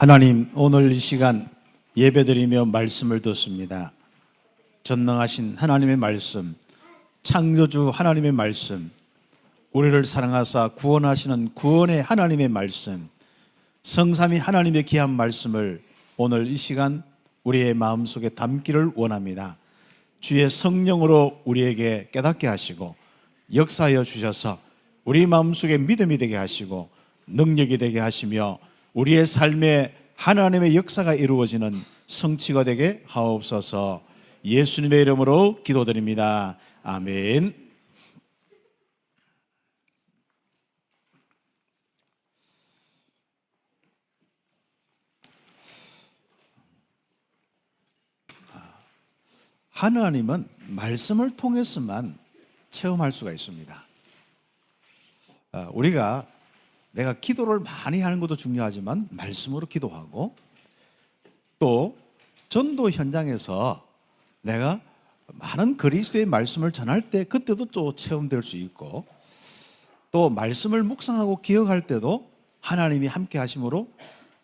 하나님, 오늘 이 시간 예배드리며 말씀을 듣습니다. 전능하신 하나님의 말씀, 창조주 하나님의 말씀, 우리를 사랑하사 구원하시는 구원의 하나님의 말씀, 성삼위 하나님의 귀한 말씀을 오늘 이 시간 우리의 마음속에 담기를 원합니다. 주의 성령으로 우리에게 깨닫게 하시고 역사하여 주셔서 우리 마음속에 믿음이 되게 하시고 능력이 되게 하시며 우리의 삶에 하나님의 역사가 이루어지는 성취가 되게 하옵소서. 예수님의 이름으로 기도드립니다. 아멘. 하나님은 말씀을 통해서만 체험할 수가 있습니다. 우리가 내가 기도를 많이 하는 것도 중요하지만 말씀으로 기도하고, 또 전도 현장에서 내가 많은 그리스도의 말씀을 전할 때 그때도 또 체험될 수 있고, 또 말씀을 묵상하고 기억할 때도 하나님이 함께 하심으로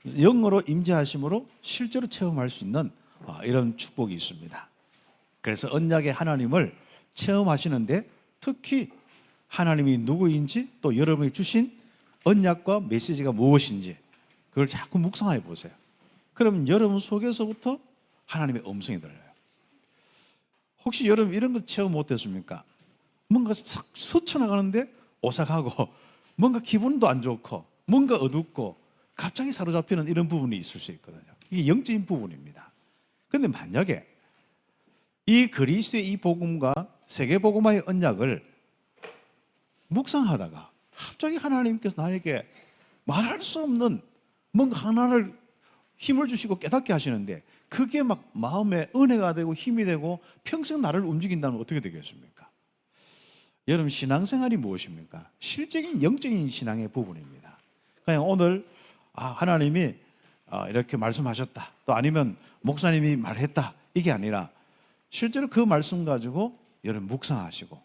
영으로 임재하심으로 실제로 체험할 수 있는 이런 축복이 있습니다. 그래서 언약의 하나님을 체험하시는데 특히 하나님이 누구인지, 또 여러분이 주신 언약과 메시지가 무엇인지 그걸 자꾸 묵상해 보세요. 그럼 여러분 속에서부터 하나님의 음성이 들려요. 혹시 여러분 이런 거 체험 못했습니까? 뭔가 싹 스쳐나가는데 오싹하고, 뭔가 기분도 안 좋고, 뭔가 어둡고 갑자기 사로잡히는 이런 부분이 있을 수 있거든요. 이게 영적인 부분입니다. 그런데 만약에 이 그리스도의 이 복음과 세계복음화의 언약을 묵상하다가 갑자기 하나님께서 나에게 말할 수 없는 뭔가 하나를 힘을 주시고 깨닫게 하시는데, 그게 막 마음에 은혜가 되고 힘이 되고 평생 나를 움직인다면 어떻게 되겠습니까? 여러분, 신앙생활이 무엇입니까? 실적인 영적인 신앙의 부분입니다. 그냥 오늘 하나님이 이렇게 말씀하셨다, 또 아니면 목사님이 말했다, 이게 아니라 실제로 그 말씀 가지고 여러분 묵상하시고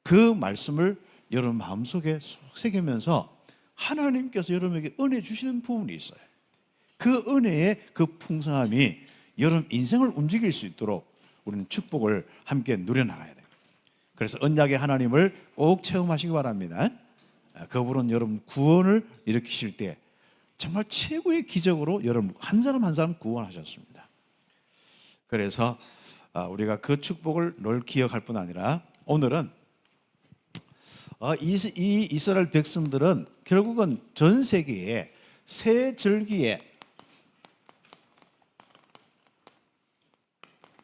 그 말씀을 여러분 마음속에 쏙 새기면서 하나님께서 여러분에게 은혜 주시는 부분이 있어요. 그 은혜의 그 풍성함이 여러분 인생을 움직일 수 있도록 우리는 축복을 함께 누려나가야 돼요. 그래서 언약의 하나님을 꼭 체험하시기 바랍니다. 그분은 여러분 구원을 일으키실 때 정말 최고의 기적으로 여러분 한 사람 한 사람 구원하셨습니다. 그래서 우리가 그 축복을 늘 기억할 뿐 아니라, 오늘은 이 이스라엘 백성들은 결국은 전 세계에 새 절기에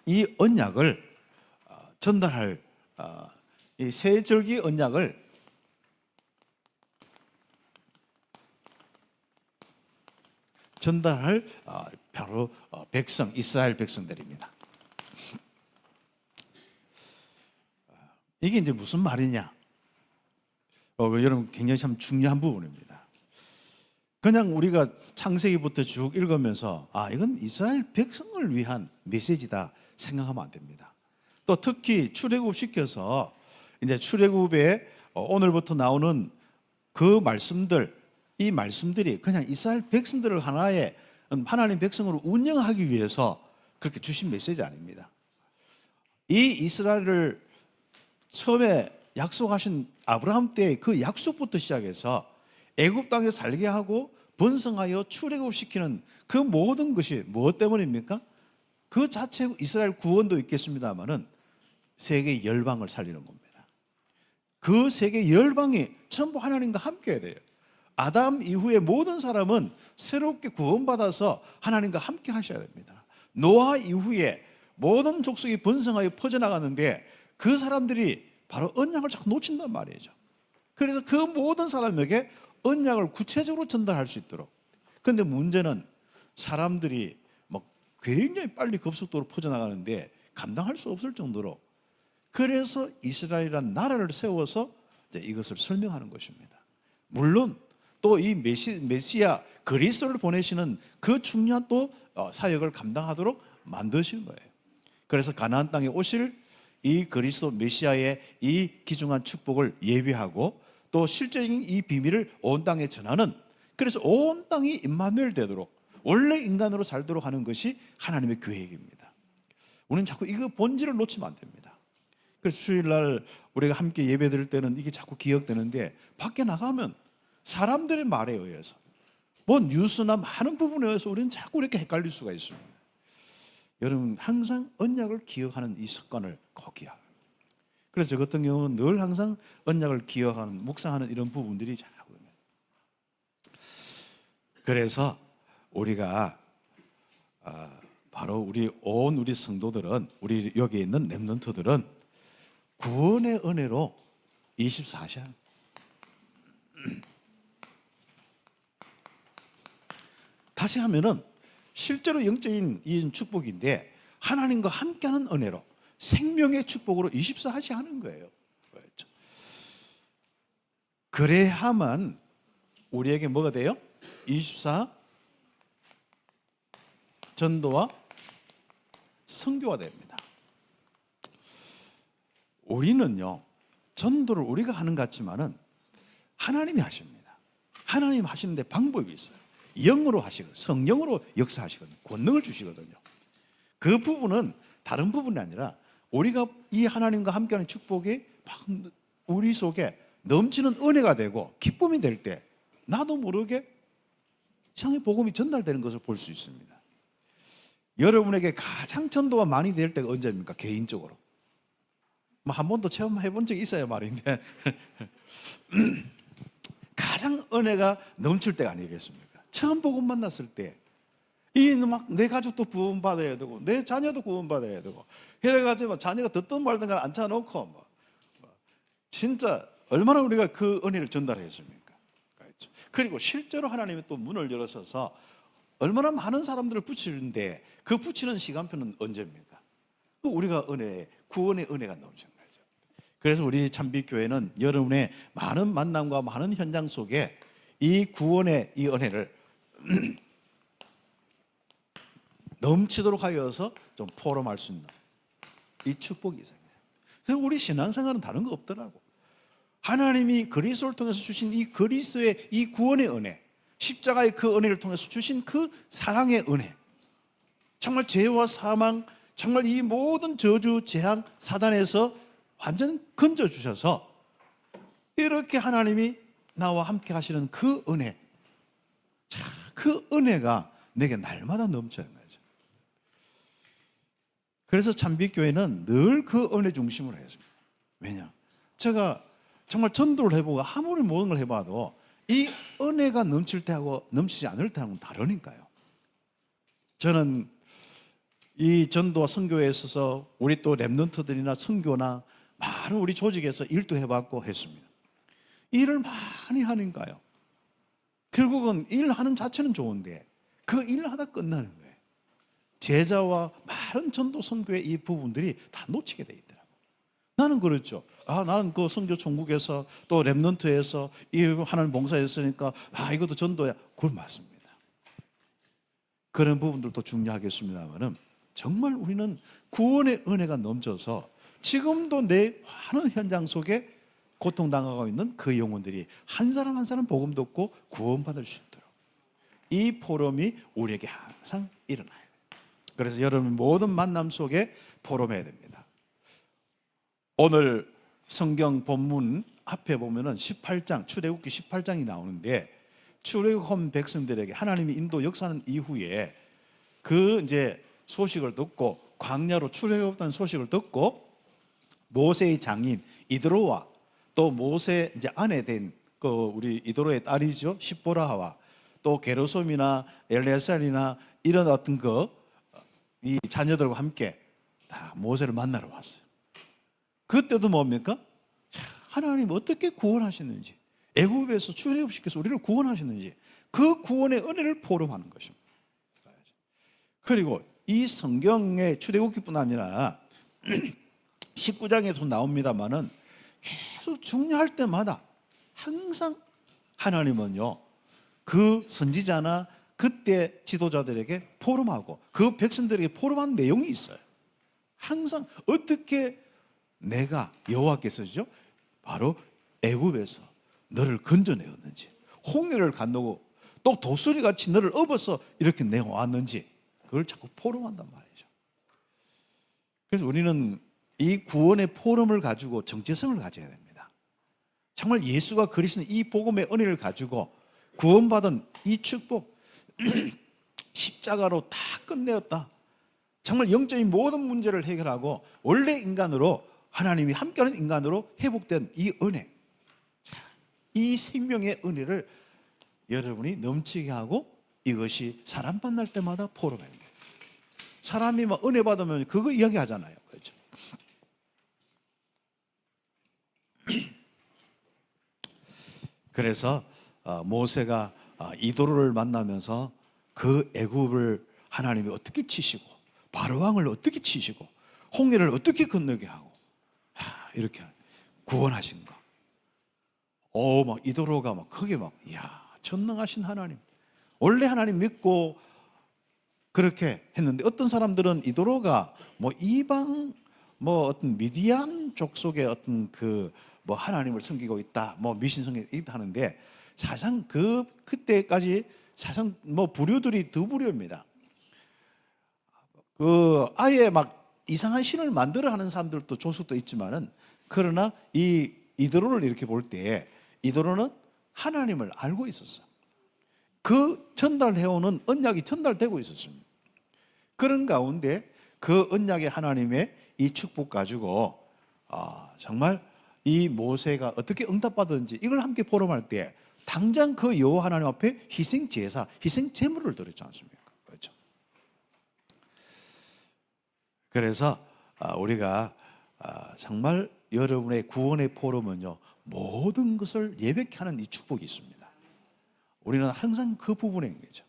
이 언약을 전달할, 이 새 절기 언약을 전달할 바로 백성, 이스라엘 백성들입니다. 이게 이제 무슨 말이냐? 여러분, 굉장히 참 중요한 부분입니다. 그냥 우리가 창세기부터 쭉 읽으면서 이건 이스라엘 백성을 위한 메시지다 생각하면 안 됩니다. 또 특히 출애굽 시켜서 이제 출애굽에 오늘부터 나오는 그 말씀들, 이 말씀들이 그냥 이스라엘 백성들을 하나의 하나님 백성으로 운영하기 위해서 그렇게 주신 메시지 아닙니다. 이 이스라엘을 처음에 약속하신 아브라함 때의 그 약속부터 시작해서 애굽 땅에 살게 하고 번성하여 출애굽시키는 그 모든 것이 무엇 때문입니까? 그 자체 이스라엘 구원도 있겠습니다마는 세계 열방을 살리는 겁니다. 그 세계 열방이 전부 하나님과 함께 해야 돼요. 아담 이후에 모든 사람은 새롭게 구원받아서 하나님과 함께 하셔야 됩니다. 노아 이후에 모든 족속이 번성하여 퍼져나가는데 그 사람들이 바로 언약을 자꾸 놓친단 말이죠. 그래서 그 모든 사람에게 언약을 구체적으로 전달할 수 있도록. 그런데 문제는 사람들이 막 굉장히 빨리 급속도로 퍼져나가는데 감당할 수 없을 정도로, 그래서 이스라엘이라는 나라를 세워서 이것을 설명하는 것입니다. 물론 또 이 메시아 그리스도를 보내시는 그 중요한 또 사역을 감당하도록 만드신 거예요. 그래서 가나안 땅에 오실 이 그리스도 메시아의 이 귀중한 축복을 예비하고, 또 실제적인 이 비밀을 온 땅에 전하는, 그래서 온 땅이 임마누엘 되도록 원래 인간으로 살도록 하는 것이 하나님의 계획입니다. 우리는 자꾸 이거 본질을 놓치면 안 됩니다. 그래서 주일날 우리가 함께 예배 드릴 때는 이게 자꾸 기억되는데, 밖에 나가면 사람들의 말에 의해서, 뭐 뉴스나 많은 부분에 의해서 우리는 자꾸 이렇게 헷갈릴 수가 있습니다. 여러분, 항상 언약을 기억하는 이 습관을 꼭 기억해요. 그래서 저 같은 경우는 늘 항상 언약을 기억하는, 묵상하는 이런 부분들이 자꾸. 그래서 우리가 바로 우리 성도들은, 우리 여기 있는 렘넌트들은 구원의 은혜로 24시간 다시 하면은 실제로 영적인 이 축복인데, 하나님과 함께하는 은혜로 생명의 축복으로 24시간 하는 거예요. 그렇죠? 그래야만 우리에게 뭐가 돼요? 24 전도와 선교가 됩니다. 우리는요, 전도를 우리가 하는 것 같지만은 하나님이 하십니다. 하나님 하시는데 방법이 있어요. 영으로 하시거든요. 성령으로 역사하시거든요. 권능을 주시거든요. 그 부분은 다른 부분이 아니라 우리가 이 하나님과 함께하는 축복이 우리 속에 넘치는 은혜가 되고 기쁨이 될 때 나도 모르게 세상의 복음이 전달되는 것을 볼 수 있습니다. 여러분에게 가장 전도가 많이 될 때가 언제입니까? 개인적으로. 뭐 한 번도 체험해 본 적이 있어야 말인데 가장 은혜가 넘칠 때가 아니겠습니까? 처음 복음 만났을 때 이 막 내 가족도 구원받아야 되고 내 자녀도 구원받아야 되고 이래가지고 자녀가 듣든 말든 간에 앉혀놓고 뭐 진짜 얼마나 우리가 그 은혜를 전달했습니까? 그렇죠? 그리고 실제로 하나님이 또 문을 열어서서 얼마나 많은 사람들을 붙이는데, 그 붙이는 시간표는 언제입니까? 우리가 구원의 은혜가 넘치는 거죠. 그래서 우리 참빛교회는 여러분의 많은 만남과 많은 현장 속에 이 구원의 이 은혜를 넘치도록 하여서 좀 포럼할 수 있는 이 축복이 있어요. 그래서 우리 신앙생활은 다른 거 없더라고. 하나님이 그리스도를 통해서 주신 이 그리스도의 이 구원의 은혜, 십자가의 그 은혜를 통해서 주신 그 사랑의 은혜, 정말 죄와 사망, 정말 이 모든 저주, 재앙, 사단에서 완전 건져주셔서 이렇게 하나님이 나와 함께 하시는 그 은혜, 그 은혜가 내게 날마다 넘쳐요. 그래서 참빛교회는 늘 그 은혜 중심으로 했습니다. 왜냐? 제가 정말 전도를 해보고 아무리 모든 걸 해봐도 이 은혜가 넘칠 때하고 넘치지 않을 때하고는 다르니까요. 저는 이 전도와 선교에 있어서 우리 또 렘넌트들이나 선교나 많은 우리 조직에서 일도 해봤고 했습니다. 일을 많이 하니까요. 결국은 일하는 자체는 좋은데 그 일을 하다 끝나는 거예요. 제자와 많은 전도 선교의 이 부분들이 다 놓치게 돼 있더라고. 나는 그렇죠. 나는 그 선교 총국에서 또 렘넌트에서 이 하나님 봉사했으니까 이것도 전도야. 그건 맞습니다. 그런 부분들도 중요하겠습니다만은 정말 우리는 구원의 은혜가 넘쳐서 지금도 내 많은 현장 속에 고통당하고 있는 그 영혼들이 한 사람 한 사람 복음 듣고 구원받을 수 있도록 이 포럼이 우리에게 항상 일어나요. 그래서 여러분 모든 만남 속에 포럼해야 됩니다. 오늘 성경 본문 앞에 보면은 18장, 출애굽기 18장이 나오는데, 출애굽한 백성들에게 하나님이 인도 역사하는 이후에 그 이제 소식을 듣고, 광야로 출애굽한 소식을 듣고 모세의 장인 이드로와 또 모세 이제 아내 된 그 우리 이드로의 딸이죠, 십보라와 또 게르솜이나 엘레살이나 이런 어떤 이 자녀들과 함께 다 모세를 만나러 왔어요. 그때도 뭡니까? 하나님 어떻게 구원하시는지, 애굽에서 출애굽시켜서 우리를 구원하시는지 그 구원의 은혜를 포럼하는 것입니다. 그리고 이 성경의 출애굽기뿐 아니라 19장에도 나옵니다만은 계속 중요할 때마다 항상 하나님은요 그 선지자나 그때 지도자들에게 포럼하고 그 백성들에게 포럼한 내용이 있어요. 항상 어떻게 내가 여호와께서죠 바로 애굽에서 너를 건져내었는지, 홍해를 건너고 또 도수리같이 너를 업어서 이렇게 내왔는지 그걸 자꾸 포럼한단 말이죠. 그래서 우리는 이 구원의 포럼을 가지고 정체성을 가져야 됩니다. 정말 예수가 그리스도는 이 복음의 은혜를 가지고 구원받은 이 축복 십자가로 다 끝내었다. 정말 영적인 모든 문제를 해결하고 원래 인간으로 하나님이 함께하는 인간으로 회복된 이 은혜, 이 생명의 은혜를 여러분이 넘치게 하고 이것이 사람 만날 때마다 포럼해야 돼요. 사람이 막 은혜 받으면 그거 이야기하잖아요. 그렇죠? 그래서 모세가 이도로를 만나면서 그 애굽을 하나님이 어떻게 치시고 바로왕을 어떻게 치시고 홍해를 어떻게 건너게 하고 이렇게 구원하신 거. 막 이도로가 막 크게 막 전능하신 하나님. 원래 하나님 믿고 그렇게 했는데 어떤 사람들은 이도로가 이방 어떤 미디안 족속의 어떤 하나님을 섬기고 있다, 미신 섬기고 있다 하는데 사실상 그때까지 사실상 부류들이 두 부류입니다. 아예 막 이상한 신을 만들어 하는 사람들도 족속도 있지만은 그러나 이도로를 이렇게 볼 때 이도로는 하나님을 알고 있었어. 그 전달해오는 언약이 전달되고 있었습니다. 그런 가운데 그 언약의 하나님의 이 축복 가지고 정말 이 모세가 어떻게 응답받았는지 이걸 함께 포럼할 때 당장 그 여호와 하나님 앞에 희생 제사, 희생 제물을 드렸지 않습니까? 그렇죠? 그래서 우리가 정말 여러분의 구원의 포럼은요 모든 것을 예배케 하는 이 축복이 있습니다. 우리는 항상 그 부분에 있는 거죠.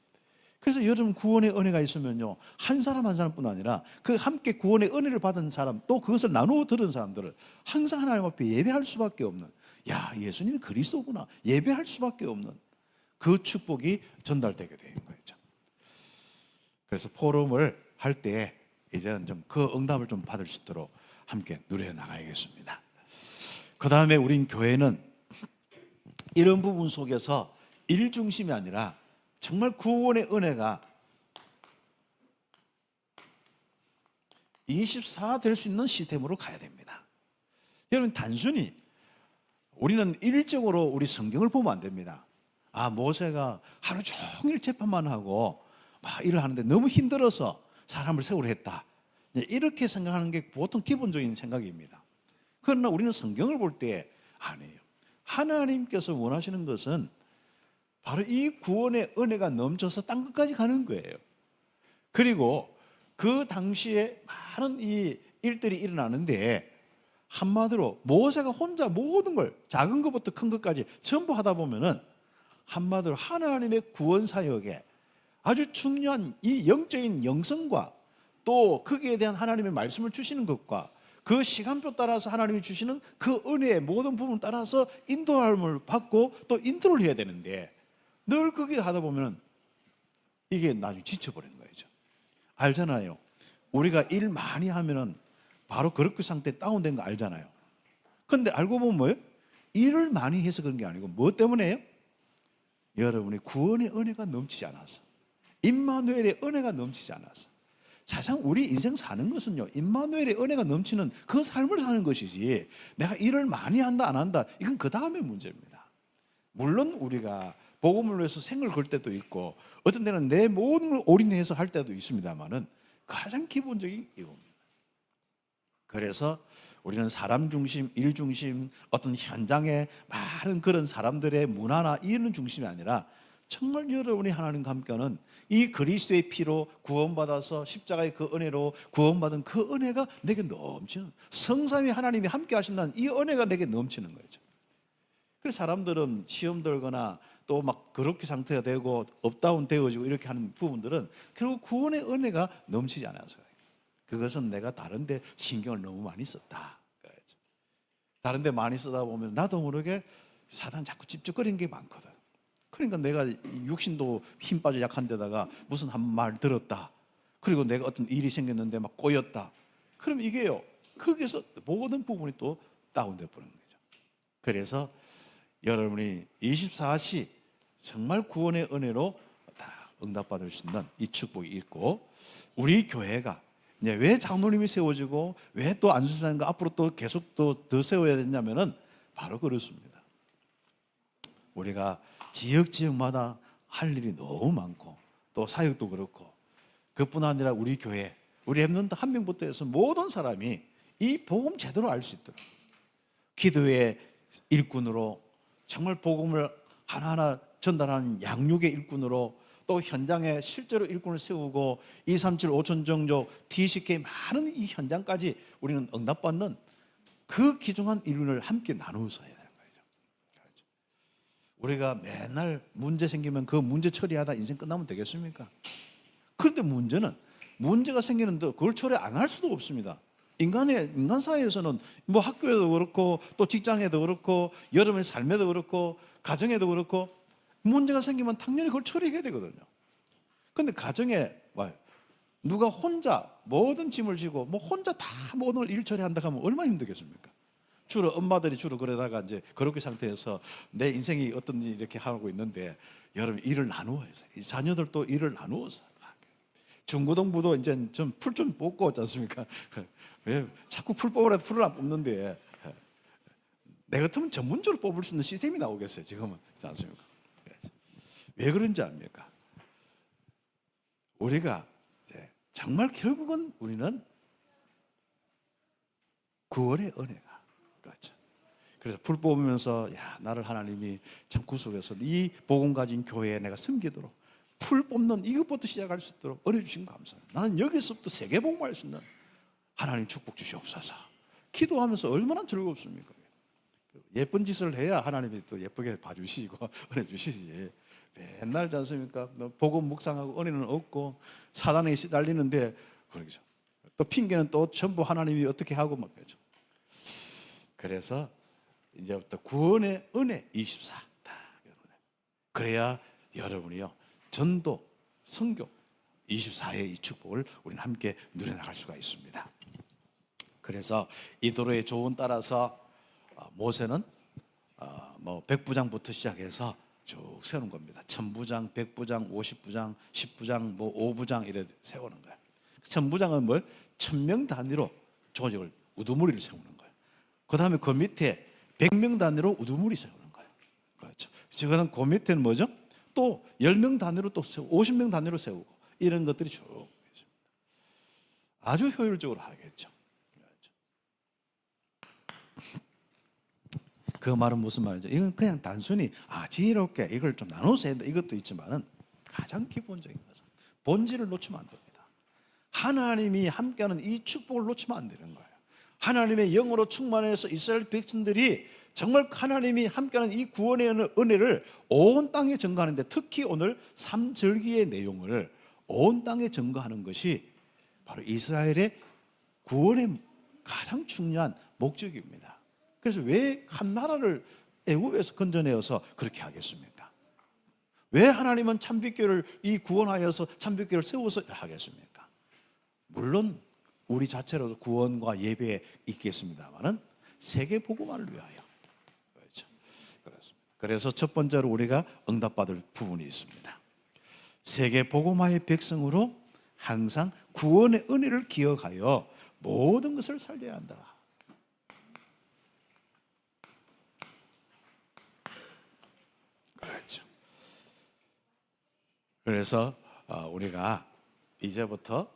그래서 여러분 구원의 은혜가 있으면요 한 사람 한 사람뿐 아니라 그 함께 구원의 은혜를 받은 사람 또 그것을 나누어 들은 사람들은 항상 하나님 앞에 예배할 수밖에 없는 예수님이 그리스도구나 예배할 수밖에 없는 그 축복이 전달되게 되는 거죠. 그래서 포럼을 할 때 이제는 좀 그 응답을 좀 받을 수 있도록 함께 누려 나가야겠습니다. 그 다음에 우린 교회는 이런 부분 속에서 일 중심이 아니라 정말 구원의 은혜가 24 될 수 있는 시스템으로 가야 됩니다. 여러분 단순히 우리는 일적으로 우리 성경을 보면 안 됩니다. 모세가 하루 종일 재판만 하고 일을 하는데 너무 힘들어서 사람을 세우려 했다. 이렇게 생각하는 게 보통 기본적인 생각입니다. 그러나 우리는 성경을 볼 때 아니에요. 하나님께서 원하시는 것은 바로 이 구원의 은혜가 넘쳐서 땅 끝까지 가는 거예요. 그리고 그 당시에 많은 이 일들이 일어나는데 한마디로 모세가 혼자 모든 걸 작은 것부터 큰 것까지 전부 하다 보면은 한마디로 하나님의 구원 사역에 아주 중요한 이 영적인 영성과 또 거기에 대한 하나님의 말씀을 주시는 것과 그 시간표 따라서 하나님이 주시는 그 은혜의 모든 부분을 따라서 인도함을 받고 또 인도를 해야 되는데 늘 거기 하다 보면 이게 나중에 지쳐버리는 거죠. 알잖아요. 우리가 일 많이 하면은 바로 그렇게 상태 다운된 거 알잖아요. 그런데 알고 보면 뭐예요? 일을 많이 해서 그런 게 아니고 뭐 때문에요? 여러분의 구원의 은혜가 넘치지 않아서, 임마누엘의 은혜가 넘치지 않아서. 사실상 우리 인생 사는 것은요 임마누엘의 은혜가 넘치는 그 삶을 사는 것이지 내가 일을 많이 한다 안 한다 이건 그 다음의 문제입니다. 물론 우리가 복음을 위해서 생을 걸 때도 있고 어떤 때는 내 모든 걸 올인해서 할 때도 있습니다만은 가장 기본적인 이겁니다. 그래서 우리는 사람 중심, 일 중심, 어떤 현장에 많은 그런 사람들의 문화나 이런 중심이 아니라 정말 여러분이 하나님과 함께하는 이 그리스도의 피로 구원받아서 십자가의 그 은혜로 구원받은 그 은혜가 내게 넘치는, 성삼위 하나님이 함께 하신다는 이 은혜가 내게 넘치는 거죠. 그래서 사람들은 시험 들거나 또 막 그렇게 상태가 되고 업다운 되어지고 이렇게 하는 부분들은 결국 구원의 은혜가 넘치지 않아서 그것은 내가 다른 데 신경을 너무 많이 썼다. 다른 데 많이 쓰다 보면 나도 모르게 사단 자꾸 찝찝거리는 게 많거든. 그러니까 내가 육신도 힘 빠져 약한 데다가 무슨 한 말 들었다. 그리고 내가 어떤 일이 생겼는데 막 꼬였다. 그럼 이게요. 거기서 모든 부분이 또 다운돼 버리는 거죠. 그래서 여러분이 24시 정말 구원의 은혜로 다 응답받을 수 있는 이 축복이 있고, 우리 교회가 이제 왜 장로님이 세워지고 왜 또 안수사님과 앞으로 또 계속 또 더 세워야 되냐면은 바로 그렇습니다. 우리가 지역마다 할 일이 너무 많고 또 사역도 그렇고, 그뿐 아니라 우리 교회, 우리 랩런트 한 명부터 해서 모든 사람이 이 복음 제대로 알 수 있도록 기도의 일꾼으로, 정말 복음을 하나하나 전달하는 양육의 일꾼으로, 또 현장에 실제로 일꾼을 세우고 237, 5천 정조, TCK 많은 이 현장까지 우리는 응답받는 그 귀중한 일을 함께 나누어서 해야 되는 거예요. 그렇죠? 우리가 맨날 문제 생기면 그 문제 처리하다 인생 끝나면 되겠습니까? 그런데 문제가 생기는데 그걸 처리 안 할 수도 없습니다. 인간 사회에서는 뭐 학교에도 그렇고 또 직장에도 그렇고 여러분의 삶에도 그렇고 가정에도 그렇고 문제가 생기면 당연히 그걸 처리해야 되거든요. 그런데 가정에 누가 혼자 모든 짐을 지고 뭐 혼자 다 모든 일 처리한다 하면 얼마나 힘들겠습니까? 주로 엄마들이 그러다가 이제 그렇게 상태에서 내 인생이 어떤 일이 이렇게 하고 있는데, 여러분 일을 나누어야 해서 자녀들도 일을 나누어서, 중고등부도 이제 좀 풀 좀 뽑고 있지 않습니까? 왜 자꾸 풀 뽑으라도 풀을 안 뽑는데, 내 같으면 전문적으로 뽑을 수 있는 시스템이 나오겠어요 지금은, 그렇지 않습니까? 왜 그런지 압니까? 우리가 정말 결국은 우리는 구원의 은혜가, 그렇죠. 그래서 풀 뽑으면서 나를 하나님이 참 구속해서 이 복음 가진 교회에 내가 섬기도록 풀 뽑는 이것부터 시작할 수 있도록 은혜 주신 거 감사합니다. 나는 여기서부터 세계 복음할 수 있는 하나님 축복 주시옵소서. 기도하면서 얼마나 즐겁습니까? 예쁜 짓을 해야 하나님이 또 예쁘게 봐주시고 은혜 주시지. 맨날 지 않습니까? 복음 묵상하고 은혜는 없고 사단에 시달리는데, 그러죠. 또 핑계는 또 전부 하나님이 어떻게 하고 막 그러죠. 그래서 이제부터 구원의 은혜 24. 그래야 여러분이요 전도, 선교 24의 이 축복을 우리는 함께 누려나갈 수가 있습니다. 그래서 이 도로의 조언 따라서 모세는 뭐 백부장부터 시작해서 쭉 세우는 겁니다. 1000부장, 100부장, 50부장, 10부장, 뭐 5부장 이래 세우는 거예요. 1000부장은 뭘? 1000명 단위로 조직을, 우두머리를 세우는 거예요. 그 다음에 그 밑에 100명 단위로 우두머리 세우는 거예요. 그렇죠. 지금 그 밑에는 뭐죠? 또 10명 단위로 또 세우고 50명 단위로 세우고 이런 것들이 쭉 있습니다. 아주 효율적으로 하겠죠. 그 말은 무슨 말이죠? 이건 그냥 단순히 지혜롭게 이걸 좀 나눠서 해야 된다 이것도 있지만은, 가장 기본적인 것은 본질을 놓치면 안 됩니다. 하나님이 함께하는 이 축복을 놓치면 안 되는 거예요. 하나님의 영으로 충만해서 이스라엘 백성들이 정말 하나님이 함께하는 이 구원의 은혜를 온 땅에 증거하는데, 특히 오늘 3절기의 내용을 온 땅에 증거하는 것이 바로 이스라엘의 구원의 가장 중요한 목적입니다. 그래서 왜 한 나라를 애굽에서 건져내어서 그렇게 하겠습니까? 왜 하나님은 참빛교를 이 구원하여서 참빛교를 세워서 하겠습니까? 물론 우리 자체로도 구원과 예배에 있겠습니다만은 세계 복음화를 위하여. 그렇죠. 그래서 첫 번째로 우리가 응답받을 부분이 있습니다. 세계 복음화의 백성으로 항상 구원의 은혜를 기억하여 모든 것을 살려야 한다. 그렇죠. 그래서 우리가 이제부터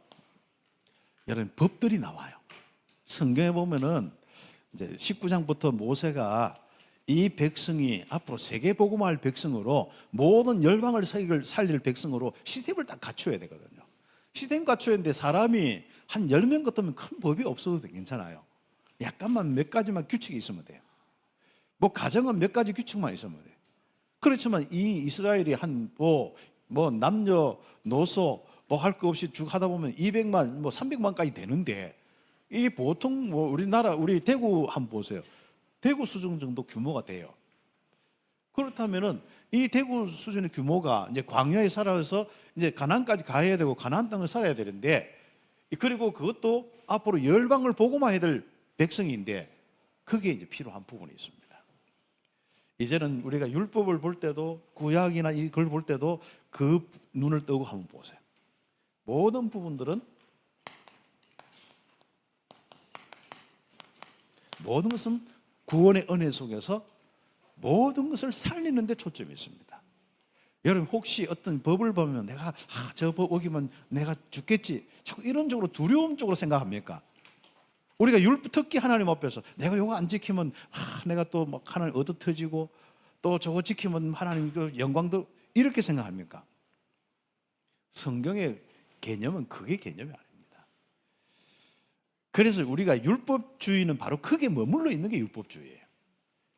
여러 법들이 나와요. 성경에 보면은 이제 19장부터 모세가 이 백성이 앞으로 세계복음화할 백성으로, 모든 열방을 살릴 백성으로 시스템을 딱 갖춰야 되거든요. 시스템 갖춰야 되는데 사람이 한 10명 같으면 큰 법이 없어도 괜찮아요. 약간만 몇 가지만 규칙이 있으면 돼요. 뭐 가정은 몇 가지 규칙만 있으면 돼요. 그렇지만 이 이스라엘이 뭐 남녀 노소 뭐 할 거 없이 쭉 하다 보면 200만 뭐 300만까지 되는데, 이게 보통 뭐 우리나라 우리 대구 한번 보세요. 대구 수준 정도 규모가 돼요. 그렇다면은 이 대구 수준의 규모가 이제 광야에 살아서 이제 가나안까지 가야 되고 가나안 땅을 살아야 되는데, 그리고 그것도 앞으로 열방을 복음화해야 될 백성인데, 그게 이제 필요한 부분이 있습니다. 이제는 우리가 율법을 볼 때도 구약이나 이걸 볼 때도 그 눈을 뜨고 한번 보세요. 모든 부분들은 모든 것은 구원의 은혜 속에서 모든 것을 살리는 데 초점이 있습니다. 여러분 혹시 어떤 법을 보면 내가 저 법 어기면 내가 죽겠지, 자꾸 이런 쪽으로 두려움 쪽으로 생각합니까? 우리가 특히 하나님 앞에서 내가 이거 안 지키면 내가 또 막 하나님 얻어 터지고 또 저거 지키면 하나님 영광도, 이렇게 생각합니까? 성경의 개념은 그게 개념이 아닙니다. 그래서 우리가 율법주의는 바로 크게 머물러 있는 게 율법주의예요.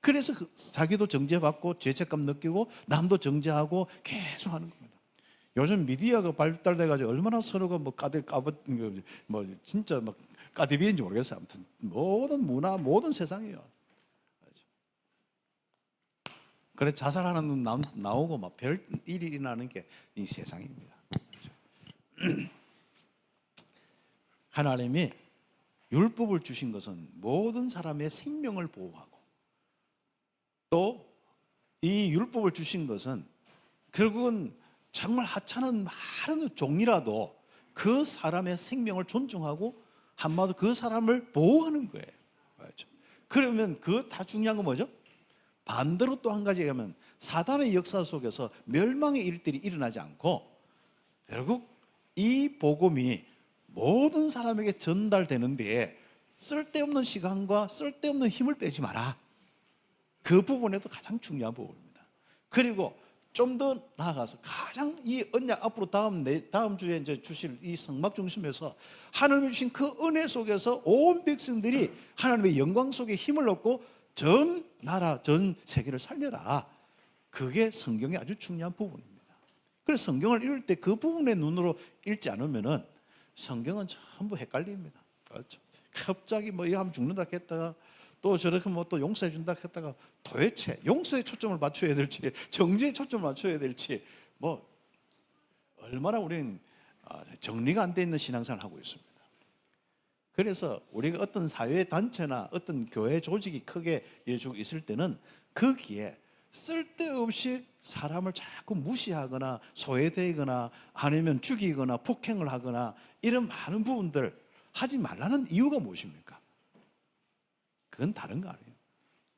그래서 자기도 정죄받고 죄책감 느끼고 남도 정죄하고 계속 하는 겁니다. 요즘 미디어가 발달돼가지고 얼마나 서로가 진짜 막 까대비인지 모르겠어요. 아무튼 모든 문화, 모든 세상이에요. 그래 자살하는 놈 나오고 막 별 일이 일어나는 게 이 세상입니다. 하나님이 율법을 주신 것은 모든 사람의 생명을 보호하고, 또 이 율법을 주신 것은 결국은 정말 하찮은 많은 종이라도 그 사람의 생명을 존중하고 한마디로 그 사람을 보호하는 거예요. 맞죠? 그러면 그 다 중요한 건 뭐죠? 반대로 또 한 가지 얘기하면 사단의 역사 속에서 멸망의 일들이 일어나지 않고 결국 이 복음이 모든 사람에게 전달되는데 쓸데없는 시간과 쓸데없는 힘을 빼지 마라. 그 부분에도 가장 중요한 부분입니다. 그리고 좀 더 나아가서 가장 이 언약 앞으로 다음 주에 이제 주실 이 성막 중심에서 하나님이 주신 그 은혜 속에서 온 백성들이 하나님의 영광 속에 힘을 얻고 전 나라, 전 세계를 살려라. 그게 성경의 아주 중요한 부분입니다. 그래서 성경을 읽을 때 그 부분의 눈으로 읽지 않으면은 성경은 전부 헷갈립니다. 그렇죠? 갑자기 뭐 이거 하면 죽는다 했다가 또 저렇게 뭐 또 용서해 준다 했다가 도대체 용서에 초점을 맞춰야 될지 정죄에 초점을 맞춰야 될지 뭐 얼마나 우리는 정리가 안 돼 있는 신앙생활을 하고 있습니다. 그래서 우리가 어떤 사회 단체나 어떤 교회 조직이 크게 있을 때는 거기에 쓸데없이 사람을 자꾸 무시하거나 소외되거나 아니면 죽이거나 폭행을 하거나 이런 많은 부분들 하지 말라는 이유가 무엇입니까? 그건 다른 거 아니에요.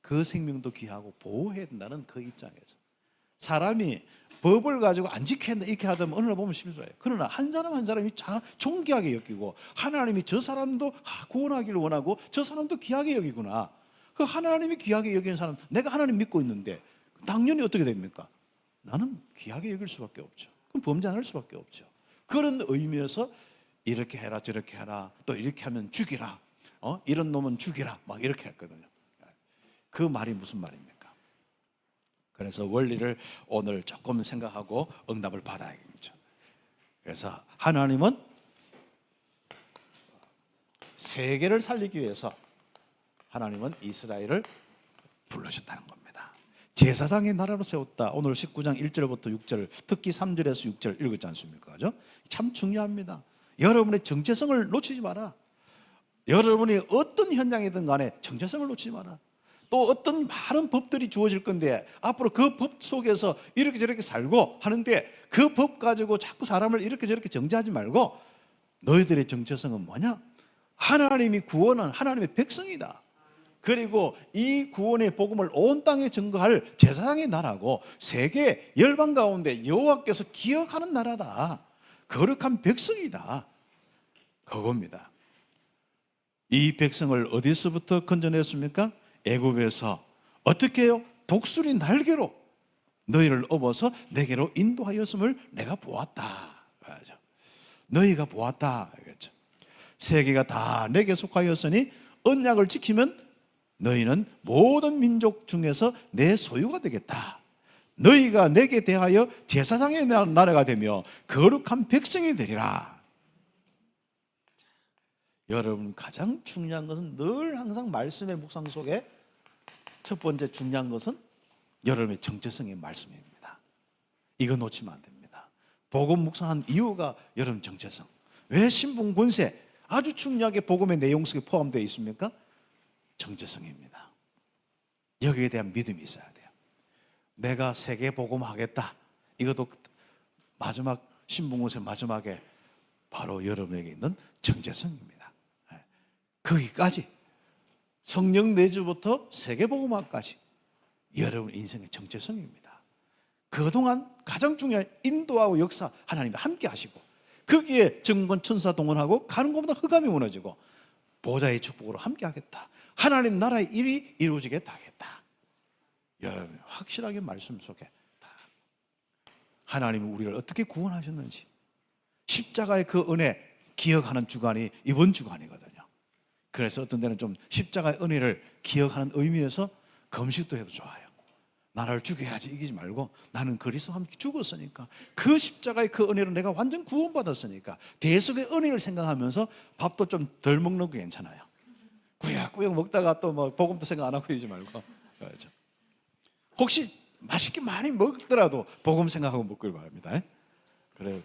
그 생명도 귀하고 보호해야 된다는 그 입장에서 사람이 법을 가지고 안 지켜야 된다 이렇게 하다 보면 어느 날 보면 실수해요. 그러나 한 사람 한 사람이 존귀하게 여기고 하나님이 저 사람도 구원하기를 원하고 저 사람도 귀하게 여기구나. 그 하나님이 귀하게 여기는 사람, 내가 하나님 믿고 있는데 당연히 어떻게 됩니까? 나는 귀하게 여길 수밖에 없죠. 그럼 범죄 안 할 수밖에 없죠. 그런 의미에서 이렇게 해라 저렇게 해라 또 이렇게 하면 죽이라 이런 놈은 죽이라 막 이렇게 했거든요. 그 말이 무슨 말입니까? 그래서 원리를 오늘 조금 생각하고 응답을 받아야겠죠. 그래서 하나님은 세계를 살리기 위해서 하나님은 이스라엘을 부르셨다는 겁니다. 제사장의 나라로 세웠다. 오늘 19장 1절부터 6절, 특히 3절에서 6절 읽었지 않습니까? 그죠? 참 중요합니다. 여러분의 정체성을 놓치지 마라. 여러분이 어떤 현장이든 간에 정체성을 놓치지 마라. 또 어떤 많은 법들이 주어질 건데 앞으로 그 법 속에서 이렇게 저렇게 살고 하는데 그 법 가지고 자꾸 사람을 이렇게 저렇게 정죄하지 말고 너희들의 정체성은 뭐냐? 하나님이 구원한 하나님의 백성이다. 그리고 이 구원의 복음을 온 땅에 증거할 제사장의 나라고 세계 열방 가운데 여호와께서 기억하는 나라다. 거룩한 백성이다. 그겁니다. 이 백성을 어디서부터 건져냈습니까? 애굽에서. 어떻게 해요? 독수리 날개로 너희를 업어서 내게로 인도하였음을 내가 보았다. 너희가 보았다. 세계가 다 내게 속하였으니 언약을 지키면 너희는 모든 민족 중에서 내 소유가 되겠다. 너희가 내게 대하여 제사장의 나라가 되며 거룩한 백성이 되리라. 여러분 가장 중요한 것은 늘 항상 말씀의 묵상 속에 첫 번째 중요한 것은 여러분의 정체성의 말씀입니다. 이거 놓치면 안 됩니다. 복음 묵상한 이유가 여러분 정체성. 왜 신분 권세 아주 중요하게 복음의 내용 속에 포함되어 있습니까? 정체성입니다. 여기에 대한 믿음이 있어야 돼요. 내가 세계 복음하겠다. 이것도 마지막 신봉문서 마지막에 바로 여러분에게 있는 정체성입니다. 거기까지 성령 내주부터 세계복음화까지 여러분 인생의 정체성입니다. 그동안 가장 중요한 인도하고 역사 하나님이 함께 하시고 거기에 정권 천사 동원하고 가는 것보다 흑암이 무너지고 보좌의 축복으로 함께 하겠다. 하나님 나라의 일이 이루어지게 하겠다. 여러분 확실하게 말씀 속에 하나님이 우리를 어떻게 구원하셨는지 십자가의 그 은혜 기억하는 주간이 이번 주간이거든요. 그래서 어떤 데는 좀 십자가의 은혜를 기억하는 의미에서 금식도 해도 좋아요. 나를 죽여야지 이기지 말고 나는 그리스도와 함께 죽었으니까 그 십자가의 그 은혜로 내가 완전 구원받았으니까 대속의 은혜를 생각하면서 밥도 좀 덜 먹는 거 괜찮아요. 꾸역꾸역 먹다가 또 뭐 복음도 생각 안 하고 이러지 말고. 그렇죠. 혹시 맛있게 많이 먹더라도 복음 생각하고 먹길 바랍니다. 그래,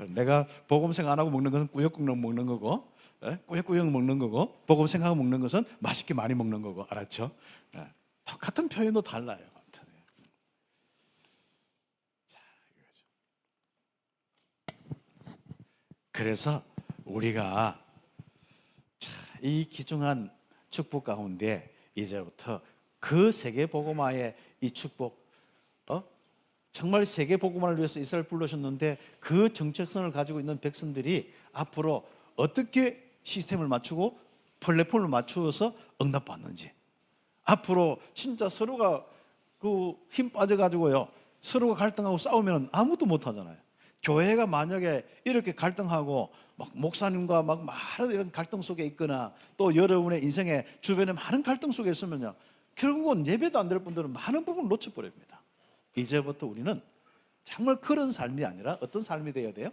내가 복음 생각 안 하고 먹는 것은 꾸역꾸역 먹는 거고, 꾸역꾸역 먹는 거고, 복음 생각하고 먹는 것은 맛있게 많이 먹는 거고, 알았죠? 같은 표현도 달라요. 그래서 우리가 이 귀중한 축복 가운데 이제부터 그 세계 복음화의 이 축복, 정말 세계 복음화를 위해서 이스라엘 부르셨는데 그 정체성을 가지고 있는 백성들이 앞으로 어떻게 시스템을 맞추고 플랫폼을 맞추어서 응답받는지, 앞으로 진짜 서로가 그 힘 빠져가지고요 서로가 갈등하고 싸우면 아무도 못하잖아요. 교회가 만약에 이렇게 갈등하고 막 목사님과 막 많은 이런 갈등 속에 있거나 또 여러분의 인생의 주변에 많은 갈등 속에 있으면요 결국은 예배도 안 될 분들은 많은 부분을 놓쳐버립니다. 이제부터 우리는 정말 그런 삶이 아니라 어떤 삶이 되어야 돼요?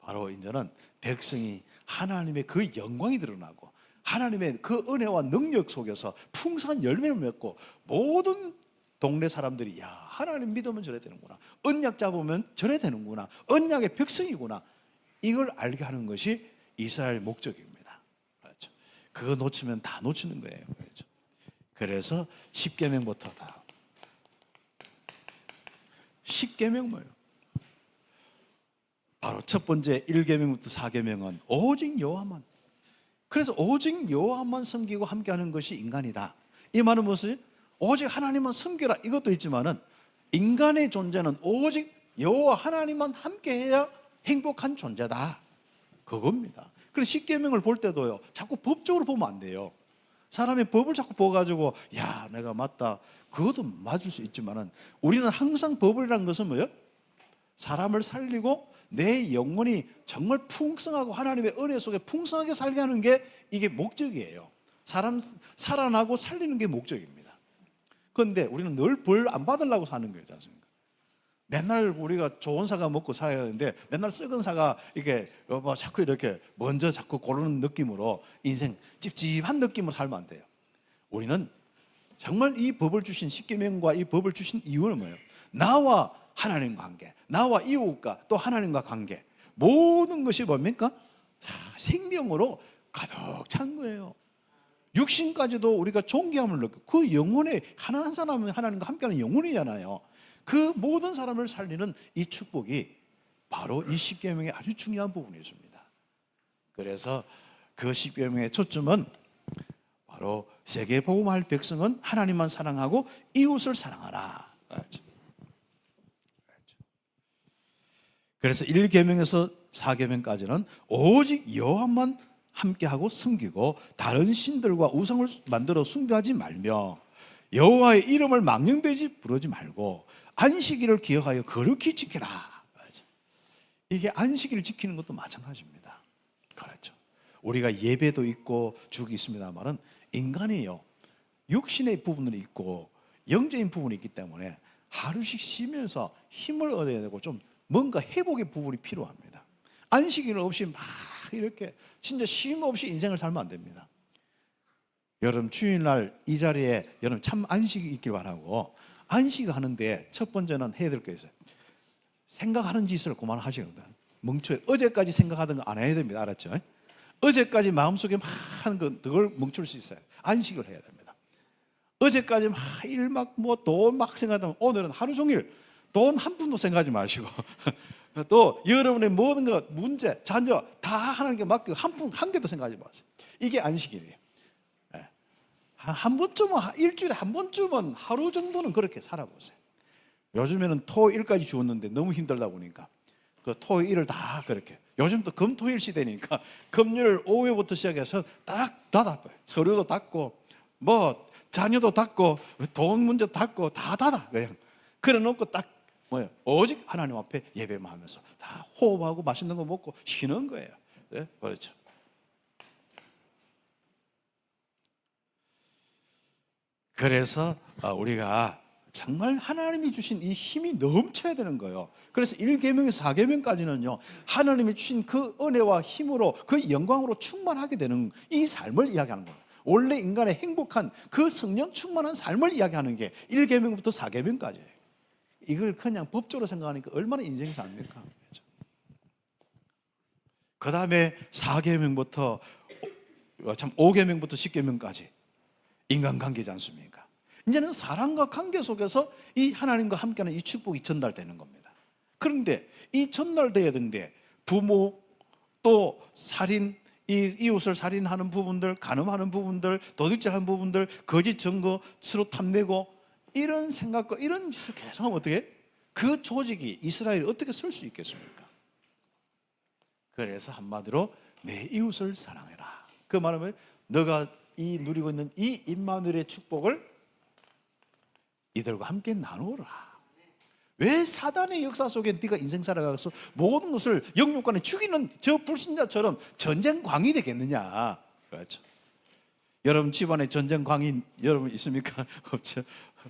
바로 이제는 백성이 하나님의 그 영광이 드러나고 하나님의 그 은혜와 능력 속에서 풍성한 열매를 맺고 모든 동네 사람들이 야 하나님 믿으면 저래 되는구나, 언약 잡으면 저래 되는구나, 언약의 백성이구나, 이걸 알게 하는 것이 이스라엘 목적입니다. 그렇죠? 그거 놓치면 다 놓치는 거예요. 그렇죠? 그래서 10계명부터 다 10계명 뭐예요? 바로 첫 번째 1계명부터 4계명은 오직 여호와만, 그래서 오직 여호와만 섬기고 함께하는 것이 인간이다. 이 말은 무엇이지? 오직 하나님만 섬겨라 이것도 있지만은 인간의 존재는 오직 여호와 하나님만 함께해야 행복한 존재다, 그겁니다. 그래서 십계명을 볼 때도요 자꾸 법적으로 보면 안 돼요. 사람의 법을 자꾸 보가지고 야 내가 맞다, 그것도 맞을 수 있지만은 우리는 항상 법이라는 것은 뭐예요? 사람을 살리고 내 영혼이 정말 풍성하고 하나님의 은혜 속에 풍성하게 살게 하는 게 이게 목적이에요. 사람 살아나고 살리는 게 목적입니다. 그런데 우리는 늘 벌 안 받으려고 사는 거지 않습니까? 맨날 우리가 좋은 사과 먹고 살아야 하는데 맨날 썩은 사과 이렇게 뭐 자꾸 이렇게 먼저 자꾸 고르는 느낌으로 인생 찝찝한 느낌으로 살면 안 돼요. 우리는 정말 이 법을 주신 십계명과 이 법을 주신 이유는 뭐예요? 나와 하나님 관계, 나와 이웃과 또 하나님과 관계, 모든 것이 뭡니까? 생명으로 가득 찬 거예요. 육신까지도 우리가 존귀함을 느끼고 그 영혼의 하나 한 사람은 하나님과 함께하는 영혼이잖아요. 그 모든 사람을 살리는 이 축복이 바로 이 십계명의 아주 중요한 부분이 있습니다. 그래서 그 십계명의 초점은 바로 세계 복음할 백성은 하나님만 사랑하고 이웃을 사랑하라. 그래서 1계명에서 4계명까지는 오직 여호와만 함께하고 섬기고 다른 신들과 우상을 만들어 숭배하지 말며 여호와의 이름을 망령되이 부르지 말고 안식일을 기억하여 거룩히 지키라. 이게 안식일을 지키는 것도 마찬가지입니다. 그렇죠. 우리가 예배도 있고 주기 있습니다만은 인간이요 육신의 부분이 있고 영적인 부분이 있기 때문에 하루씩 쉬면서 힘을 얻어야 되고 좀 뭔가 회복의 부분이 필요합니다. 안식일 없이 막 이렇게 진짜 쉼 없이 인생을 살면 안 됩니다. 여러분 주일날 이 자리에 여러분 참 안식이 있길 바라고, 안식하는데 첫 번째는 해야 될 게 있어요. 생각하는 짓을 그만하시거든. 멍청해. 어제까지 생각하던 거 안 해야 됩니다. 알았죠? 어제까지 마음속에 막 하는 거 그걸 멈출 수 있어요. 안식을 해야 됩니다. 어제까지 막 일 막 뭐 돈 막 생각하다가 오늘은 하루 종일 돈 한 푼도 생각하지 마시고 또 여러분의 모든 것 문제, 자녀 다 하나님께 맡기고 한 개도 생각하지 마세요. 이게 안식일이에요. 한 번쯤은 일주일에 한 번쯤은 하루 정도는 그렇게 살아보세요. 요즘에는 토일까지 주었는데 너무 힘들다 보니까 그 토일을 다 그렇게, 요즘 또 금토일 시대니까 금요일 오후부터 시작해서 딱 닫아봐요. 서류도 닫고 뭐 자녀도 닫고 돈 문제 닫고 다 닫아 그냥. 그래 놓고 딱 뭐예요? 오직 하나님 앞에 예배만 하면서 다 호흡하고 맛있는 거 먹고 쉬는 거예요. 네? 그렇죠. 그래서 우리가 정말 하나님이 주신 이 힘이 넘쳐야 되는 거예요. 그래서 1계명에서 4계명까지는요, 하나님이 주신 그 은혜와 힘으로 그 영광으로 충만하게 되는 이 삶을 이야기하는 거예요. 원래 인간의 행복한 그 성령 충만한 삶을 이야기하는 게 1계명부터 4계명까지예요. 이걸 그냥 법조로 생각하니까 얼마나 인생이 삽니까? 그 다음에 4계명부터 참 5계명부터 10계명까지 인간관계지 않습니까? 이제는 사랑과 관계 속에서 이 하나님과 함께하는 이 축복이 전달되는 겁니다. 그런데 이 전달되어야 되는데 부모 또 살인, 이웃을 살인하는 부분들, 간음하는 부분들, 도둑질하는 부분들, 거짓 증거, 서로 탐내고 이런 생각과 이런 짓을 계속하면 어떻게? 그 조직이 이스라엘이 어떻게 설 수 있겠습니까? 그래서 한마디로 내 이웃을 사랑해라. 그 말은 너가 이 누리고 있는 이 임마누엘의 축복을 이들과 함께 나누어라. 왜 사단의 역사 속에 네가 인생 살아가서 모든 것을 영육간에 죽이는 저 불신자처럼 전쟁광이 되겠느냐? 그렇죠. 여러분 집안에 전쟁광인 여러분 있습니까? 없죠.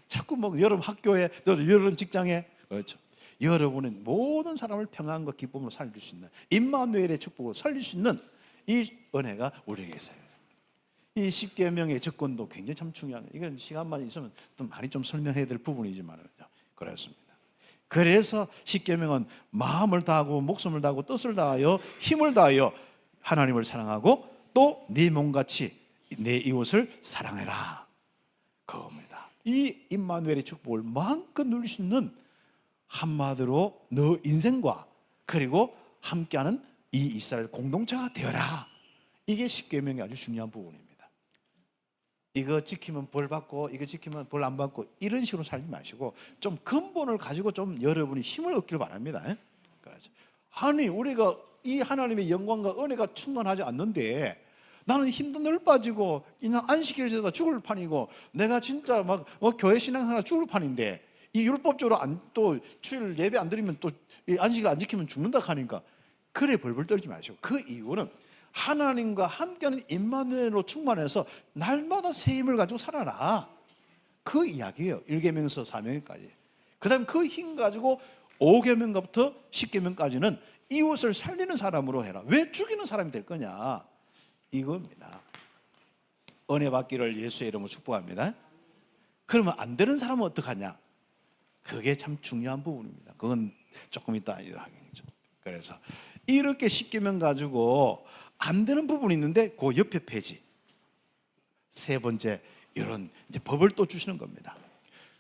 자꾸 뭐 여러분 학교에 또 여러분 직장에 그렇죠. 여러분은 모든 사람을 평안과 기쁨으로 살릴 수 있는 임마누엘의 축복으로 살릴 수 있는 이 은혜가 우리에게 있어요. 이 10계명의 접근도 굉장히 참 중요한, 이건 시간만 있으면 또 많이 좀 설명해야 될 부분이지만요. 그렇습니다. 그래서 10계명은 마음을 다하고 목숨을 다하고 뜻을 다하여 힘을 다하여 하나님을 사랑하고 또 네 몸같이 내 이웃을 사랑해라. 그겁니다. 이 임마누엘의 축복을 마음껏 누릴 수 있는 한마디로 너 인생과 그리고 함께하는 이 이스라엘 공동체가 되어라. 이게 10계명이 아주 중요한 부분입니다. 이거 지키면 벌 받고 이거 지키면 벌 안 받고 이런 식으로 살지 마시고 좀 근본을 가지고 좀 여러분이 힘을 얻기를 바랍니다. 그렇죠. 아니 우리가 이 하나님의 영광과 은혜가 충만하지 않는데 나는 힘도 늘 빠지고 이날 안식일 제다 죽을 판이고 내가 진짜 막 교회 신앙생활 죽을 판인데 이 율법적으로 또 주일 예배 안 드리면 또 안식일 안 지키면 죽는다 하니까 그래 벌벌 떨지 마시고 그 이유는 하나님과 함께하는 임마누엘로 충만해서 날마다 새 힘을 가지고 살아라. 그 이야기예요. 1계명에서 4계명까지. 그 다음 그 힘 가지고 5계명부터 10계명까지는 이웃을 살리는 사람으로 해라. 왜 죽이는 사람이 될 거냐? 이겁니다. 은혜 받기를 예수의 이름으로 축복합니다. 그러면 안 되는 사람은 어떡하냐? 그게 참 중요한 부분입니다. 그건 조금 이따 하겠죠. 그래서 이렇게 10계명 가지고 안 되는 부분이 있는데 그 옆에 페이지 세 번째 이런 이제 법을 또 주시는 겁니다.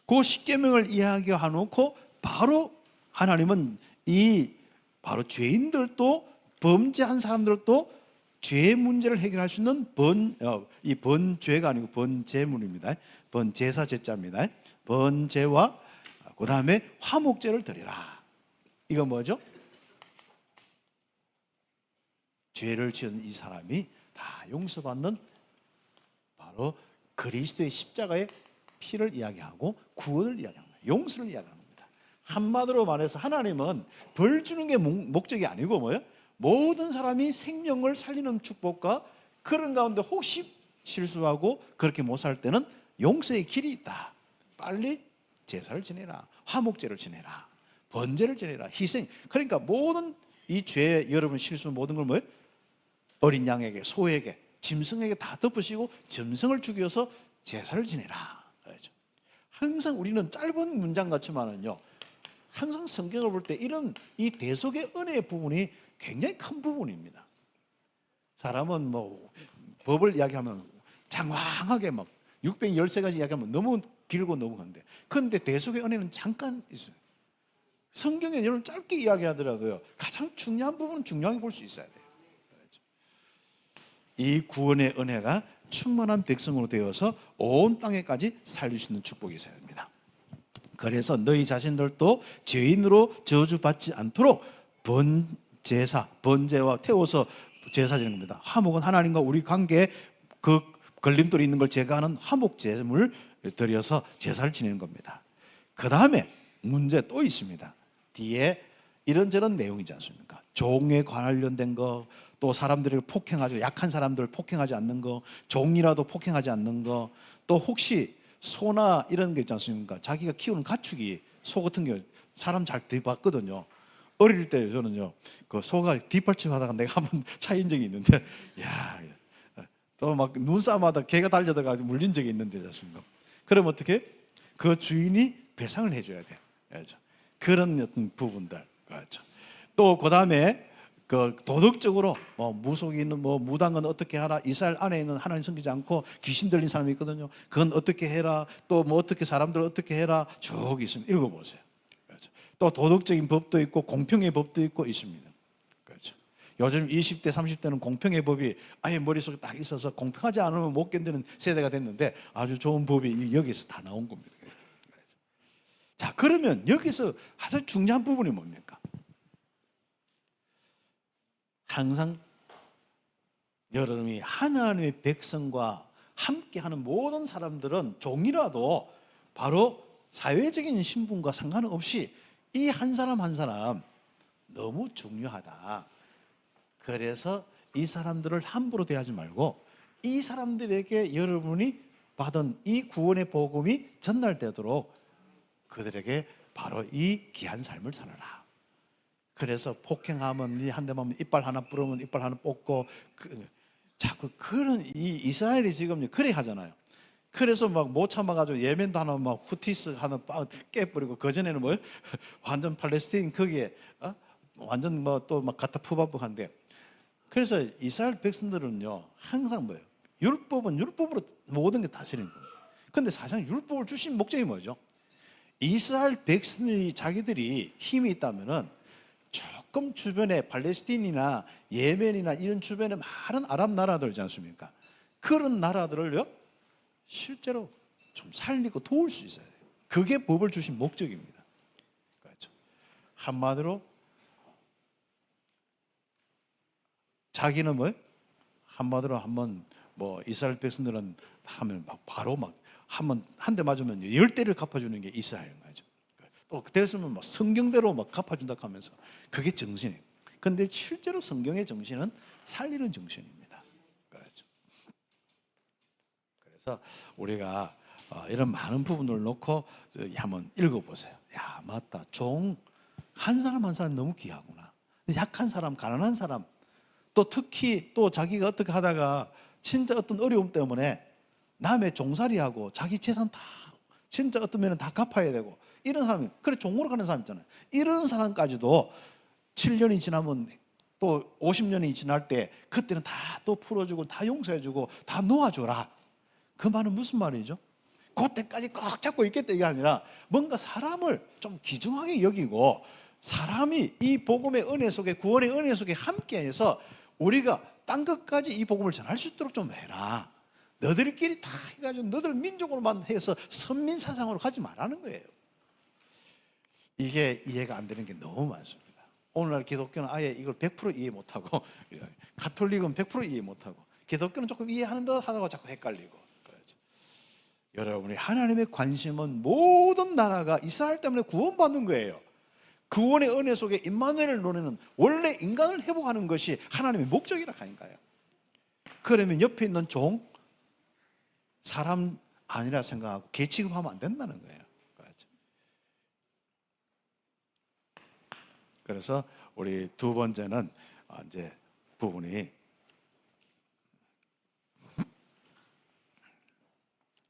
그 10계명을 이야기해놓고 바로 하나님은 이 바로 죄인들도 범죄한 사람들도 죄 문제를 해결할 수 있는 이 번죄가 아니고 번제물입니다. 번제사 제자입니다. 번제와 그 다음에 화목제를 드리라. 이거 뭐죠? 죄를 지은 이 사람이 다 용서받는 바로 그리스도의 십자가의 피를 이야기하고 구원을 이야기합니다. 용서를 이야기합니다. 한마디로 말해서 하나님은 벌 주는 게 목적이 아니고 뭐예요? 모든 사람이 생명을 살리는 축복과 그런 가운데 혹시 실수하고 그렇게 못 살 때는 용서의 길이 있다. 빨리 제사를 지내라. 화목제를 지내라. 번제를 지내라. 희생. 그러니까 모든 이 죄, 여러분 실수 모든 걸 뭐예요? 어린 양에게, 소에게, 짐승에게 다 덮으시고 짐승을 죽여서 제사를 지내라. 그렇죠. 항상 우리는 짧은 문장 같지만은요, 항상 성경을 볼 때 이런 이 대속의 은혜의 부분이 굉장히 큰 부분입니다. 사람은 뭐 법을 이야기하면 장황하게 막 613가지 이야기하면 너무 길고 너무 한데, 그런데 대속의 은혜는 잠깐 있어요. 성경에 여러분 짧게 이야기하더라도요, 가장 중요한 부분은 중요하게 볼 수 있어야 돼요. 이 구원의 은혜가 충만한 백성으로 되어서 온 땅에까지 살릴 수 있는 축복이 있어야 됩니다. 그래서 너희 자신들도 죄인으로 저주받지 않도록 번제사, 번제와 태워서 제사 지는 겁니다. 화목은 하나님과 우리 관계에 그 걸림돌이 있는 걸 제거하는 화목 제물을 드려서 제사를 지내는 겁니다. 그 다음에 문제 또 있습니다. 뒤에 이런저런 내용이지 않습니까? 종에 관련된 거, 또 사람들을 폭행하죠. 약한 사람들을 폭행하지 않는 거, 종이라도 폭행하지 않는 거, 또 혹시 소나 이런 게 있지 않습니까? 자기가 키우는 가축이, 소 같은 경우 사람 잘 들이받거든요. 어릴 때 저는요, 그 소가 뒷발치고 하다가 내가 한번 차인 적이 있는데, 야, 또 막 눈싸움하다 개가 달려들어가지고 물린 적이 있는데, 자신가. 그럼 어떻게? 그 주인이 배상을 해줘야 돼. 그렇죠? 그런 어떤 부분들, 그렇죠. 또 그 다음에 그 도덕적으로 뭐 무속인은 뭐 무당은 어떻게 하라, 이스라엘 안에 있는 하나님 섬기지 않고 귀신 들린 사람이 있거든요. 그건 어떻게 해라, 또 뭐 어떻게 사람들 어떻게 해라 쭉 있습니다. 읽어보세요. 그렇죠. 또 도덕적인 법도 있고 공평의 법도 있고 있습니다. 그렇죠. 요즘 20대 30대는 공평의 법이 아예 머릿속에 딱 있어서 공평하지 않으면 못 견디는 세대가 됐는데, 아주 좋은 법이 여기서 다 나온 겁니다. 자, 그러면 여기서 아주 중요한 부분이 뭡니까? 항상 여러분이 하나님의 백성과 함께하는 모든 사람들은 종이라도 바로 사회적인 신분과 상관없이 이 한 사람 한 사람 너무 중요하다. 그래서 이 사람들을 함부로 대하지 말고 이 사람들에게 여러분이 받은 이 구원의 복음이 전달되도록 그들에게 바로 이 귀한 삶을 살아라. 그래서 폭행하면 한 대만 이빨 하나 부르면 이빨 하나 뽑고, 자꾸 그런 이 이스라엘이 지금 그래 하잖아요. 그래서 막 못 참아가지고 예멘도 하나 막 후티스 하나 깨버리고, 그 전에는 뭐 완전 팔레스타인 거기에 완전 뭐 또 막 갖다 푸바푸한데, 그래서 이스라엘 백성들은요 항상 뭐예요? 율법은 율법으로 모든 게 다스리는 거예요. 근데 사실 율법을 주신 목적이 뭐죠? 이스라엘 백성이 자기들이 힘이 있다면은 조금 주변에 팔레스틴이나 예멘이나 이런 주변에 많은 아랍 나라들 있지 않습니까? 그런 나라들을요 실제로 좀 살리고 도울 수 있어야 돼요. 그게 법을 주신 목적입니다. 그렇죠. 한마디로 자기는 뭐 한마디로 한번 뭐 이스라엘 백성들은 하면 막 바로 막 한번 한 대 맞으면 10대를 갚아주는 게 이스라엘인 거죠. 또 그랬으면 막 성경대로 막 갚아준다 하면서 그게 정신이에요. 그런데 실제로 성경의 정신은 살리는 정신입니다. 그렇죠. 그래서 우리가 이런 많은 부분을 놓고 한번 읽어보세요. 야, 맞다. 종 한 사람 한 사람 너무 귀하구나. 약한 사람, 가난한 사람, 또 특히 또 자기가 어떻게 하다가 진짜 어떤 어려움 때문에 남의 종살이하고 자기 재산 다 진짜 어떤 면은 다 갚아야 되고 이런 사람이, 그래 종으로 가는 사람 있잖아요. 이런 사람까지도 7년이 지나면 또 50년이 지날 때 그때는 다 또 풀어주고 다 용서해주고 다 놓아줘라. 그 말은 무슨 말이죠? 그때까지 꽉 잡고 있겠다 이게 아니라 뭔가 사람을 좀 귀중하게 여기고 사람이 이 복음의 은혜 속에, 구원의 은혜 속에 함께해서 우리가 딴 것까지 이 복음을 전할 수 있도록 좀 해라. 너들끼리 다 해가지고 너들 민족으로만 해서 선민사상으로 가지 말라는 거예요. 이게 이해가 안 되는 게 너무 많습니다. 오늘날 기독교는 아예 이걸 100% 이해 못하고, 가톨릭은 100% 이해 못하고, 기독교는 조금 이해하는 듯 하다가 자꾸 헷갈리고. 그렇죠. 여러분이 하나님의 관심은 모든 나라가 이스라엘 때문에 구원받는 거예요. 구원의 은혜 속에 임마누엘을 노리는, 원래 인간을 회복하는 것이 하나님의 목적이라 하니까요. 그러면 옆에 있는 종, 사람 아니라 생각하고 개 취급하면 안 된다는 거예요. 그렇죠. 그래서 우리 두 번째는 이제 부분이,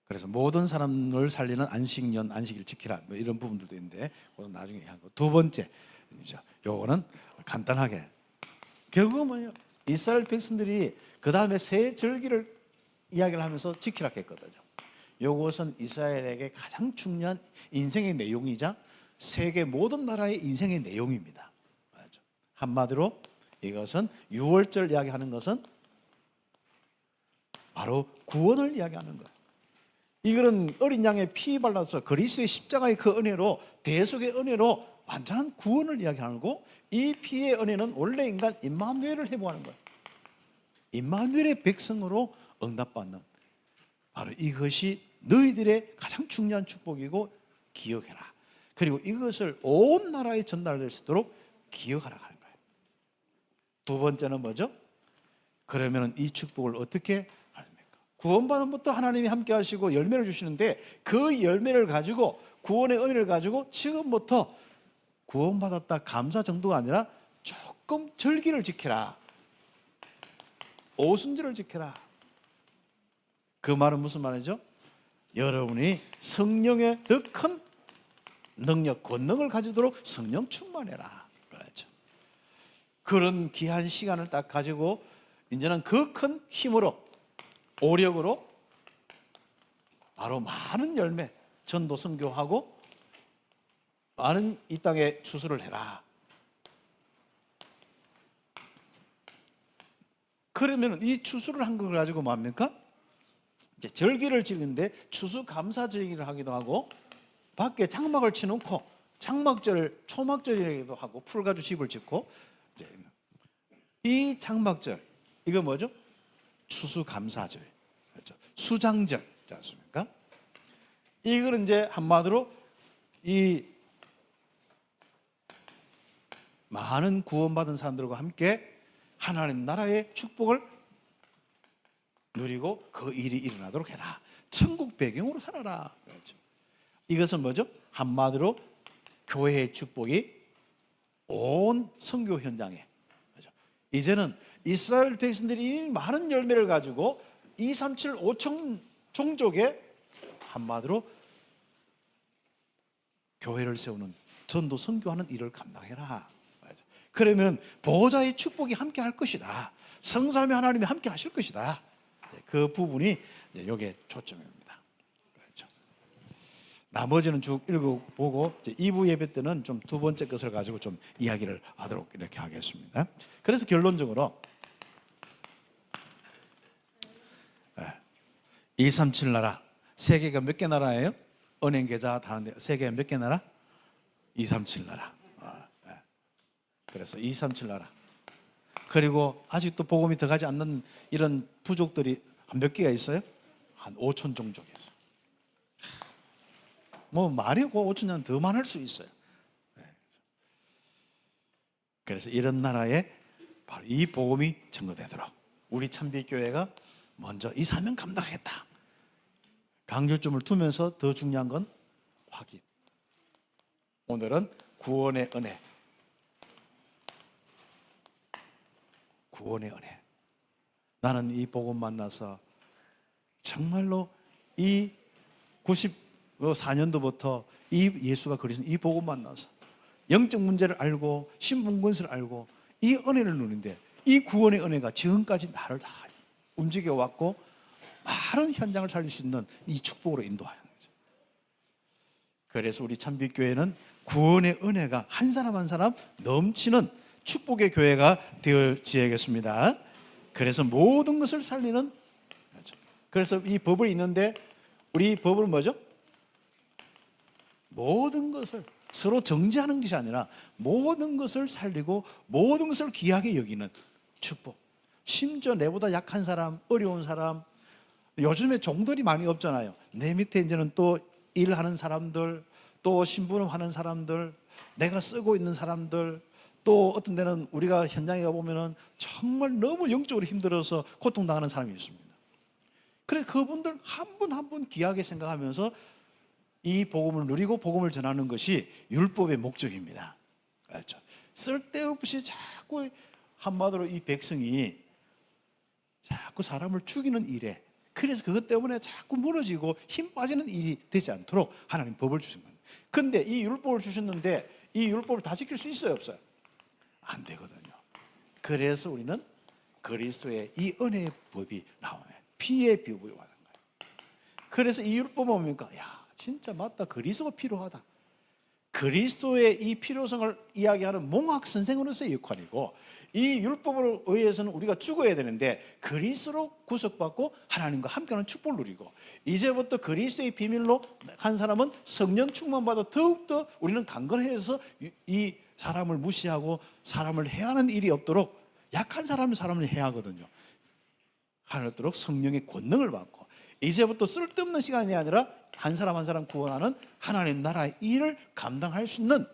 그래서 모든 사람을 살리는 안식년, 안식일 지키라, 뭐 이런 부분들도 있는데 그건 나중에 하고, 두 번째 요거는 간단하게 결국은 뭐예요? 이스라엘 백성들이 그 다음에 새 절기를 이야기를 하면서 지키라 했거든요. 이것은 이스라엘에게 가장 중요한 인생의 내용이자 세계 모든 나라의 인생의 내용입니다. 한마디로 이것은 유월절 이야기하는 것은 바로 구원을 이야기하는 거예요. 이거는 어린 양의 피 발라서 그리스도의 십자가의 그 은혜로, 대속의 은혜로 완전한 구원을 이야기하는 거고, 이 피의 은혜는 원래 인간 임마누엘을 회복하는 거예요. 임마누엘의 백성으로 응답받는, 바로 이것이 너희들의 가장 중요한 축복이고 기억해라. 그리고 이것을 온 나라에 전달될 수 있도록 기억하라 하는 거예요. 두 번째는 뭐죠? 그러면 이 축복을 어떻게 합니까? 구원받은 부터 하나님이 함께 하시고 열매를 주시는데, 그 열매를 가지고, 구원의 은혜를 가지고 지금부터 구원받았다 감사 정도가 아니라 조금 절기를 지켜라, 오순절을 지켜라. 그 말은 무슨 말이죠? 여러분이 성령의 더 큰 능력, 권능을 가지도록 성령 충만해라, 그렇죠. 그런 귀한 시간을 딱 가지고 이제는 그 큰 힘으로, 오력으로 바로 많은 열매, 전도 선교하고 많은 이 땅에 추수를 해라. 그러면 이 추수를 한 걸 가지고 뭡니까? 이제 절기를 지는데 추수 감사 절기를 하기도 하고, 밖에 장막을 치놓고 장막절, 초막절이라기도 하고, 풀 가지고 집을 짓고, 이제 이 장막절, 이거 뭐죠? 추수 감사절, 그렇죠? 수장절, 그렇지 않습니까? 이거는 이제 한마디로 이 많은 구원받은 사람들과 함께 하나님 나라의 축복을 누리고 그 일이 일어나도록 해라. 천국 배경으로 살아라. 그렇죠. 이것은 뭐죠? 한마디로 교회의 축복이 온 선교 현장에, 그렇죠. 이제는 이스라엘 백성들이 많은 열매를 가지고 237 5천 종족에 한마디로 교회를 세우는, 전도 선교하는 일을 감당해라. 그러면 보호자의 축복이 함께 할 것이다. 성삼위 하나님이 함께 하실 것이다. 그 부분이 여기에 초점입니다. 그렇죠. 나머지는 쭉 읽어보고 2부 예배 때는 좀 두 번째 것을 가지고 좀 이야기를 하도록 이렇게 하겠습니다. 그래서 결론적으로 237 나라, 세계가 몇 개 나라예요? 은행 계좌 다는데 세계가 몇 개 나라? 237 나라. 그래서 237 나라. 그리고 아직도 복음이 들어가지 않는 이런 부족들이 몇 개가 있어요? 한 5천 종족이 있어요. 뭐 말이고 5천 년 더 많을 수 있어요. 그래서 이런 나라에 바로 이 복음이 전거되도록 우리 참빛교회가 먼저 이 사명 감당하겠다, 강조점을 두면서 더 중요한 건 확인. 오늘은 구원의 은혜. 구원의 은혜. 나는 이 복음 만나서 정말로 이 94년도부터 이 예수가 그리신 이 복음 만나서 영적 문제를 알고 신분권세를 알고 이 은혜를 누리는데, 이 구원의 은혜가 지금까지 나를 다 움직여 왔고 많은 현장을 살릴 수 있는 이 축복으로 인도하는 거죠. 그래서 우리 참빛교회는 구원의 은혜가 한 사람 한 사람 넘치는 축복의 교회가 되어지야겠습니다. 그래서 모든 것을 살리는, 그래서 이 법을 있는데 우리 법은 뭐죠? 모든 것을 서로 정죄하는 것이 아니라 모든 것을 살리고 모든 것을 귀하게 여기는 축복. 심지어 내보다 약한 사람, 어려운 사람, 요즘에 종들이 많이 없잖아요. 내 밑에 이제는 또 일하는 사람들, 또 신분하는 사람들, 내가 쓰고 있는 사람들, 또 어떤 데는 우리가 현장에 가보면 정말 너무 영적으로 힘들어서 고통당하는 사람이 있습니다. 그래, 그분들 한 분 한 분 귀하게 생각하면서 이 복음을 누리고 복음을 전하는 것이 율법의 목적입니다. 그렇죠. 쓸데없이 자꾸, 한마디로 이 백성이 자꾸 사람을 죽이는 일에, 그래서 그것 때문에 자꾸 무너지고 힘 빠지는 일이 되지 않도록 하나님 법을 주신 겁니다. 근데 이 율법을 주셨는데 이 율법을 다 지킬 수 있어요, 없어요? 안 되거든요. 그래서 우리는 그리스도의 이 은혜의 법이 나오네. 피의 법이 와는 거예요. 그래서 이 율법 뭡니까? 야, 진짜 맞다. 그리스도가 필요하다. 그리스도의 이 필요성을 이야기하는 몽학 선생으로서의 역할이고, 이 율법으로 의해서는 우리가 죽어야 되는데 그리스도로 구속받고 하나님과 함께하는 축복을 누리고, 이제부터 그리스도의 비밀로 한 사람은 성령 충만받아 더욱더 우리는 강건해서 이 사람을 무시하고 사람을 해하는 일이 없도록, 약한 사람을 해야 하거든요. 하늘도록 성령의 권능을 받고, 이제부터 쓸데없는 시간이 아니라 한 사람 한 사람 구원하는 하나님 나라의 일을 감당할 수 있는,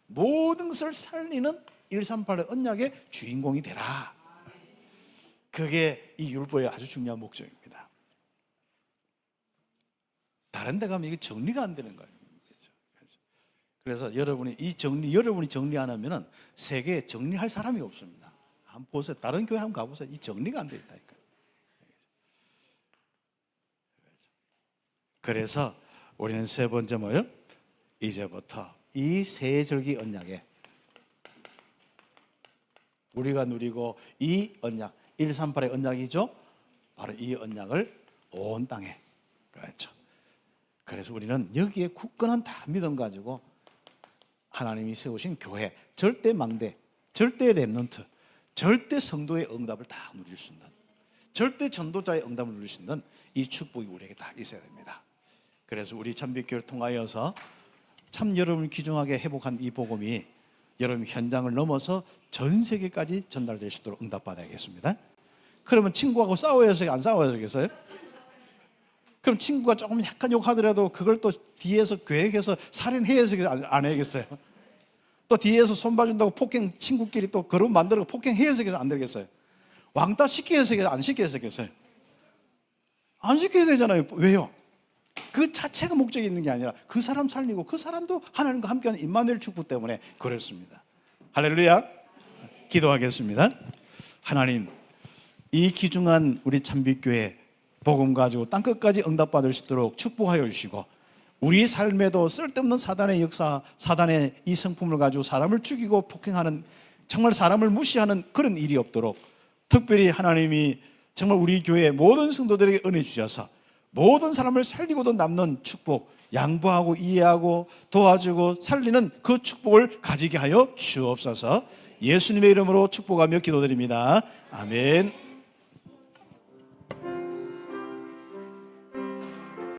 모든 것을 살리는 138의 언약의 주인공이 되라. 그게 이 율법의 아주 중요한 목적입니다. 다른 데 가면 이게 정리가 안 되는 거예요. 그래서 여러분이 정리 안 하면은 세계에 정리할 사람이 없습니다. 한번 보세요. 다른 교회 한번 가보세요. 이 정리가 안 돼 있다니까요. 그래서 우리는 세 번째 뭐예요? 이제부터 이 세 절기 언약에 우리가 누리고, 이 언약 138의 언약이죠. 바로 이 언약을 온 땅에, 그렇죠. 그래서 우리는 여기에 굳건한 다 믿음 가지고 하나님이 세우신 교회, 절대 망대, 절대 렘넌트, 절대 성도의 응답을 다 누릴 수 있는, 절대 전도자의 응답을 누릴 수 있는 이 축복이 우리에게 다 있어야 됩니다. 그래서 우리 참빛교회를 통하여서 참 여러분을 귀중하게 회복한 이 복음이 여러분 현장을 넘어서 전 세계까지 전달될 수 있도록 응답받아야겠습니다. 그러면 친구하고 싸워야 되겠어요? 안 싸워야 되겠어요? 그럼 친구가 조금 약간 욕하더라도 그걸 또 뒤에서 계획해서 살인해야 되겠어요? 안 해야겠어요? 또 뒤에서 손 봐준다고 폭행, 친구끼리 또 그룹 만들고 폭행해야 되겠어요? 안 되겠어요? 왕따 시켜야 되겠어요? 안 시켜야 되겠어요? 안 시켜야 되잖아요. 왜요? 그 자체가 목적이 있는 게 아니라 그 사람 살리고 그 사람도 하나님과 함께하는 임마누엘 축복 때문에 그렇습니다. 할렐루야. 기도하겠습니다. 하나님, 이 귀중한 우리 참빛교회 복음 가지고 땅끝까지 응답받을 수 있도록 축복하여 주시고, 우리 삶에도 쓸데없는 사단의 역사, 사단의 이 성품을 가지고 사람을 죽이고 폭행하는, 정말 사람을 무시하는 그런 일이 없도록, 특별히 하나님이 정말 우리 교회 모든 성도들에게 은혜 주셔서 모든 사람을 살리고도 남는 축복, 양보하고 이해하고 도와주고 살리는 그 축복을 가지게 하여 주옵소서. 예수님의 이름으로 축복하며 기도드립니다. 아멘.